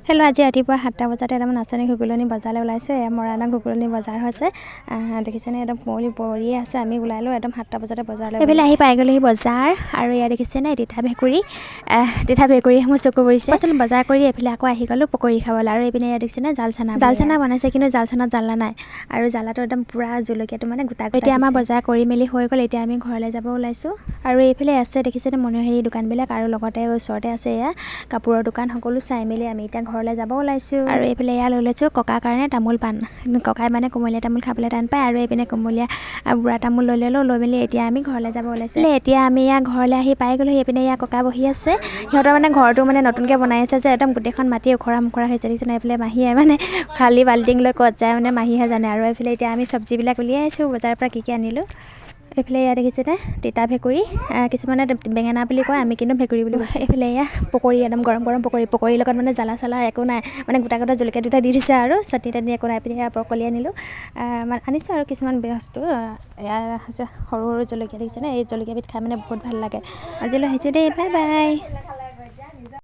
Hello' আজি ৰাতিপুৱা 7টা বজাতে একদম নাচনী ঘুগুলনি বজাৰলৈ ওলাইছোঁ। এয়া মৰাণৰ ঘুগুলনি বজাৰ হৈছে। দেখিছেনে একদম কুঁৱলী পৰিয়ে আছে। আমি ওলালোঁ একদম 7টা বজাতে বজাৰলৈ। এইফালে আহি পাই গ'লোহি বজাৰ। আৰু এয়া দেখিছেনে তিতা ভেকুৰী মোৰ চকু পৰিছে। আচলতে বজাৰ কৰি এইফালে আকৌ আহি গ'লোঁ পকৰি খাবলৈ। আৰু এইপিনে এয়া দেখিছেনে জাল চানা বনাইছে, কিন্তু জাল চানাত জ্বালা নাই। আৰু জ্বালাটো একদম পূৰা জলকীয়াটো মানে গোটা এতিয়া আমাৰ বজাৰ কৰি মেলি হৈ গ'ল। এতিয়া আমি ঘৰলৈ যাব ওলাইছোঁ। আৰু এইফালে আছে দেখিছেনে মনোহাৰী দোকানবিলাক, আৰু লগতে ওচৰতে আছে এয়া কাপোৰৰ দোকান। সকলো চাই মেলি আমি এতিয়া ঘৰলৈ যাব ওলাইছোঁ। আৰু এইফালে এয়া লৈ লৈছোঁ ককাৰ কাৰণে তামোল পাণ। ককাই মানে কোমলীয়া তামোল খাবলৈ টান পায়। আৰু এইপিনে কোমলীয়া বুঢ়া তামোল লৈ ল'লোঁ। লৈ মেলি এতিয়া আমি ঘৰলৈ যাব ওলাইছোঁ। এতিয়া আমি ইয়াৰ ঘৰলৈ আহি পাই গ'লোঁ। এইপিনে ইয়াৰ ককা বহি আছে। সিহঁতৰ মানে ঘৰটো মানে নতুনকৈ বনাই আছে যে একদম গোটেইখন মাটি ওখৰা মোখৰা হৈছে। দেখিছেনে এইফালে মাহীয়ে মানে খালী বাল্টিং লৈ ক'ত যায় মানে মাহীহে জানে। আৰু এইফালে এতিয়া আমি চব্জিবিলাক উলিয়াইছোঁ বজাৰৰ পৰা কি আনিলোঁ। এইফালে এয়া দেখিছেনে তিতা ভেকুৰী, কিছুমানে বেঙেনা বুলি কয়, আমি কিন্তু ভেকুৰী বুলি কৈছোঁ। এইফালে এয়া পকৰি একদম গৰম গৰম পকৰিৰ লগত মানে জ্বালা চালা একো নাই, মানে গোটা গোটা জলকীয়া দুটা দি দিছে আৰু চাটনি তাটনি একো নাই। পিনে ব্ৰকলি আনিলোঁ, আনিছোঁ আৰু কিছুমান বস্তু। এয়া হৈছে সৰু সৰু জলকীয়া দেখিছেনে, এই জলকীয়াবিধ খাই মানে বহুত ভাল লাগে। আজিলৈ আহিছোঁ দেই, বাই বাই।